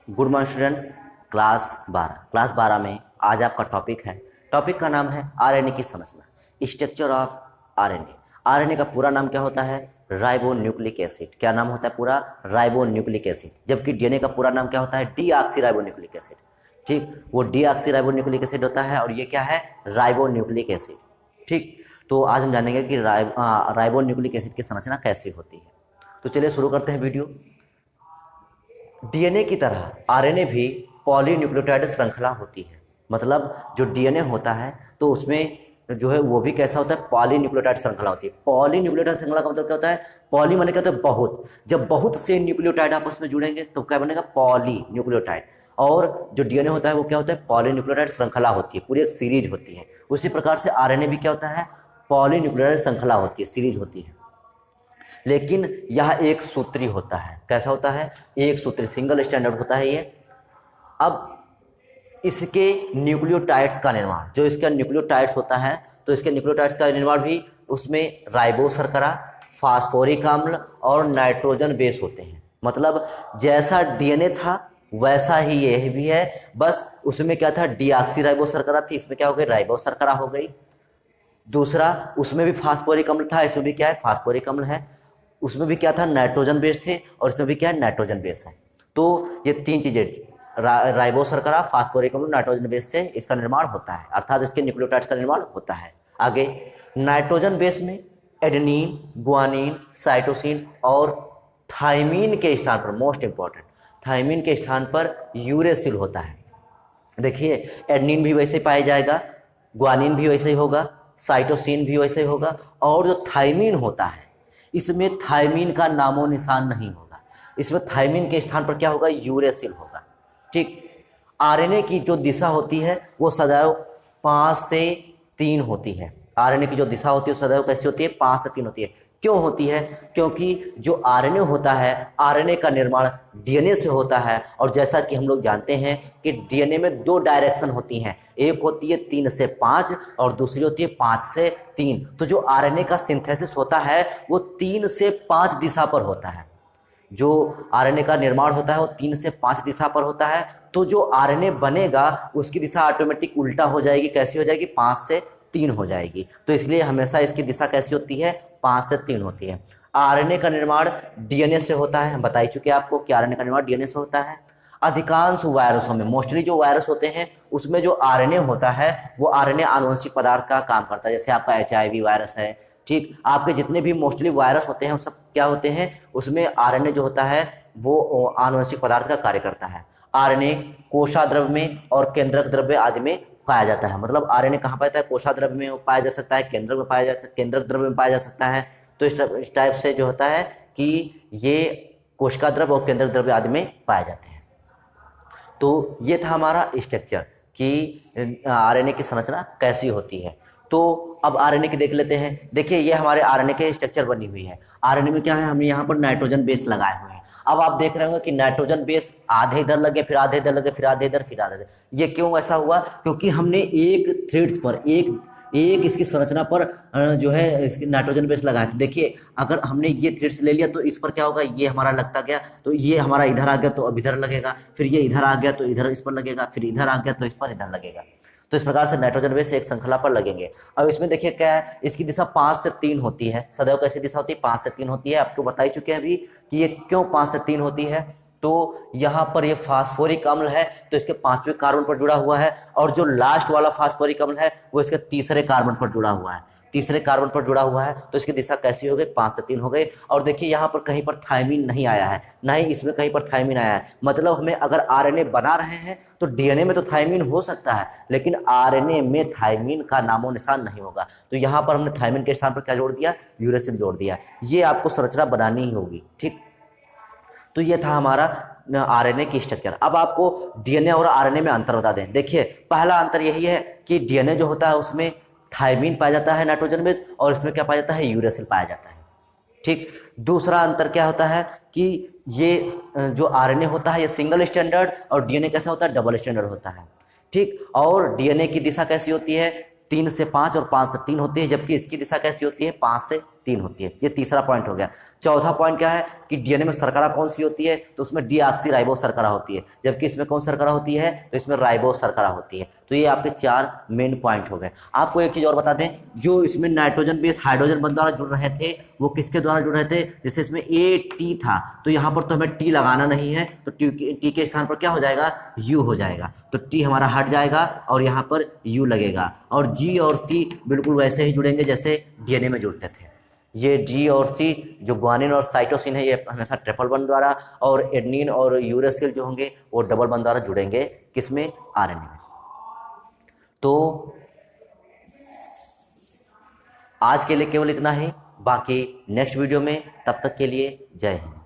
Good morning students. Class 12 में आज आपका टॉपिक का नाम है आरएनए की संरचना, स्ट्रक्चर ऑफ आरएनए। आरएनए का पूरा नाम क्या होता है? Ribo nucleic acid. क्या नाम होता है पूरा? Ribo nucleic acid. जबकि डीएनए का पूरा नाम क्या होता है? Deoxy ribo nucleic acid. ठीक, वो डीऑक्सी राइबो न्यूक्लिक एसिड होता है और ये क्या है? Ribo nucleic acid. ठीक, तो आज हम जानेंगे कि राइबो न्यूक्लिक एसिड की संरचना कैसी होती है। तो चलिए शुरू करते हैं वीडियो। डीएनए की तरह आरएनए भी पॉलीन्यूक्लियोटाइड श्रृंखला होती है। मतलब जो डीएनए होता है तो उसमें जो है वो भी कैसा होता है? पॉलीन्यूक्लियोटाइड श्रृंखला होती है। पॉलीन्यूक्लियोटाइड श्रृंखला का मतलब क्या होता है? पॉली माने क्या होता है? बहुत। जब बहुत से न्यूक्लियोटाइड आपस में जुड़ेंगे तो क्या बनेगा? पॉलीन्यूक्लियोटाइड। और जो डीएनए होता है वो क्या होता है? पॉलीन्यूक्लियोटाइड श्रृंखला होती है, पूरी एक सीरीज होती है। उसी प्रकार से आरएनए भी क्या होता है? पॉलीन्यूक्लियोटाइड श्रृंखला होती है, सीरीज होती है। लेकिन यह एक सूत्री होता है। कैसा होता है? एक सूत्री, सिंगल स्टैंडर्ड होता है ये। अब इसके न्यूक्लियोटाइड्स का निर्माण, जो इसका न्यूक्लियोटाइड्स होता है तो इसके न्यूक्लियोटाइड्स का निर्माण भी उसमें राइबो शर्करा, फास्फोरिक अम्ल और नाइट्रोजन बेस होते हैं। मतलब जैसा डीएनए था वैसा ही यह भी है, बस उसमें क्या था? डीऑक्सी राइबो शर्करा थी, इसमें क्या हो गई? राइबो शर्करा हो गई। दूसरा, उसमें भी फास्फोरिक अम्ल था, इसमें भी क्या है? फास्फोरिक अम्ल है। उसमें भी क्या था? नाइट्रोजन बेस थे, और इसमें भी क्या है? नाइट्रोजन बेस है। तो ये तीन चीजें राइबो शर्करा, फास्फोरिक अम्ल, नाइट्रोजन बेस से इसका निर्माण होता है, अर्थात इसके न्यूक्लियोटाइड्स का निर्माण होता है। आगे नाइट्रोजन बेस में एडेनिन, गुआनिन, साइटोसिन और थाइमीन के स्थान पर, मोस्ट इंपॉर्टेंट, थाइमीन के स्थान पर यूरेसिल होता है। देखिए, एडेनिन भी वैसे ही पाया जाएगा, ग्वानिन भी वैसे ही होगा, साइटोसिन भी वैसे ही होगा, और जो थाइमीन होता है इसमें थाइमीन का नामो निशान नहीं होगा। इसमें थाइमीन के स्थान पर क्या होगा? यूरेसिल होगा। ठीक, आरएनए की जो दिशा होती है वो सदैव 5 से 3 होती है। आरएनए की जो दिशा होती है सदैव कैसी होती है? 5 से 3 होती है। क्यों होती है? क्योंकि जो आरएनए होता है, आरएनए का निर्माण डीएनए से होता है, और जैसा कि हम लोग जानते हैं कि डीएनए में 2 डायरेक्शन होती हैं, एक होती है 3 से 5 और दूसरी होती है 5 से 3। तो जो आरएनए का सिंथेसिस होता है वो 3 से 5 दिशा पर होता है। जो आरएनए का निर्माण होता है वो 3 से 5 दिशा पर होता है। तो जो आरएनए बनेगा उसकी दिशा ऑटोमेटिक उल्टा हो जाएगी। कैसी हो जाएगी? 5 से 3 हो जाएगी। तो इसलिए हमेशा इसकी दिशा कैसी होती है? 5 से 3 होती है। आरएनए का निर्माण डीएनए से होता है। हम बता ही चुके हैं आपको कि आरएनए का निर्माण डीएनए से होता है। अधिकांश वायरसों में, मोस्टली जो वायरस होते हैं उसमें जो आरएनए होता है वो आरएनए आनुवंशिक पदार्थ का काम करता है। जैसे आपका एचआईवी वायरस है, ठीक, आपके जितने भी मोस्टली वायरस होते हैं वो सब क्या होते हैं? उसमें आरएनए जो होता है वो आनुवंशिक पदार्थ का कार्य करता है। आरएनए कोशाद्रव्य में और केंद्रक द्रव्य आदि में पाया जाता है। मतलब आरएनए कहाँ पाया जाता है? कोशाद्रव्य में पाया जा सकता है, केंद्रक में पाया जा सकता है, केंद्रक द्रव्य में पाया जा सकता है। तो इस टाइप से जो होता है कि ये कोशिका द्रव्य और केंद्रक द्रव्य आदि में पाए जाते हैं। तो ये था हमारा स्ट्रक्चर कि आरएनए की संरचना कैसी होती है। तो अब आरएनए की देख लेते हैं। देखिए, ये हमारे आरएनए के स्ट्रक्चर बनी हुई है। आरएनए में क्या है? हमने यहाँ पर नाइट्रोजन बेस लगाए हुए हैं। अब आप देख रहे होंगे कि नाइट्रोजन बेस आधे इधर लगे, फिर आधे इधर लगे, फिर आधे इधर, फिर आधे इधर। ये क्यों ऐसा हुआ? क्योंकि हमने एक थ्रेड्स पर, एक इसकी संरचना पर जो है इसकी नाइट्रोजन बेस लगाया। तो देखिए, अगर हमने ये थ्रेड्स ले लिया तो इस पर क्या होगा? ये हमारा लगता गया, तो ये हमारा इधर आ गया तो अब इधर लगेगा, फिर ये इधर आ गया तो इधर इस पर लगेगा, फिर इधर आ गया तो इस पर इधर लगेगा। तो इस प्रकार से नाइट्रोजन बेस एक श्रृंखला पर लगेंगे। अब इसमें देखिए क्या है? इसकी दिशा 5 से 3 होती है। सदैव कैसी दिशा होती है? 5 से 3 होती है। आपको बता ही चुके हैं अभी कि ये क्यों 5 से 3 होती है। तो यहाँ पर ये फास्फोरिक अम्ल है तो इसके 5वें कार्बन पर जुड़ा हुआ है, और जो लास्ट वाला फास्फोरिक अम्ल है वो इसके तीसरे कार्बन पर जुड़ा हुआ है। तीसरे कार्बन पर जुड़ा हुआ है तो इसकी दिशा कैसी हो गई? 5 से 3 हो गई। और देखिए, यहाँ पर कहीं पर थाइमीन नहीं आया है, ना ही इसमें कहीं पर थाइमीन आया है। मतलब हमें अगर आरएनए बना रहे हैं तो डीएनए में तो थाइमीन हो सकता है, लेकिन आरएनए में थाइमीन का नामो निशान नहीं होगा। तो यहाँ पर हमने थाइमीन के स्थान पर क्या जोड़ दिया? यूरेसिल जोड़ दिया। ये आपको संरचना बनानी ही होगी। ठीक, तो ये था हमारा आरएनए की स्ट्रक्चर। अब आपको डीएनए और आरएनए में अंतर बता दें। देखिए, पहला अंतर यही है कि डीएनए जो होता है उसमें थाइमीन पाया जाता है, नाइट्रोजन बेस, और इसमें क्या पाया जाता है? यूरेसिल पाया जाता है। ठीक, दूसरा अंतर क्या होता है कि ये जो आरएनए होता है ये सिंगल स्टैंडर्ड, और डीएनए कैसा होता है? डबल स्टैंडर्ड होता है। ठीक, और डीएनए की दिशा कैसी होती है? 3 से 5 और 5 से 3 होती है, जबकि इसकी दिशा कैसी होती है? 5 से 3 होती है। ये तीसरा पॉइंट हो गया। चौथा पॉइंट क्या है कि डीएनए में शर्करा कौन सी होती है, तो उसमें डीऑक्सी शर्करा होती है, जबकि इसमें कौन शर्करा होती है, तो इसमें राइबो शर्करा होती है। तो ये आपके 4 मेन पॉइंट हो गए। आपको एक चीज़ और बता दें, जो इसमें नाइट्रोजन बेस हाइड्रोजन बंध द्वारा जुड़ रहे थे वो किसके द्वारा जुड़ रहे थे, जैसे इसमें टी था तो यहाँ पर तो हमें टी लगाना नहीं है, तो टी के स्थान पर क्या हो जाएगा, यू हो जाएगा। तो टी हमारा हट जाएगा और यहाँ पर यू लगेगा, और जी और सी बिल्कुल वैसे ही जुड़ेंगे जैसे डीएनए में जुड़ते थे। ये जी और सी जो ग्वानिन और साइटोसिन है ये हमेशा ट्रिपल बंध द्वारा, और एडनिन और यूरेसिल जो होंगे वो डबल बंध द्वारा जुड़ेंगे, किसमें, आरएनए में। तो आज के लिए केवल इतना ही, बाकी नेक्स्ट वीडियो में, तब तक के लिए जय हिंद।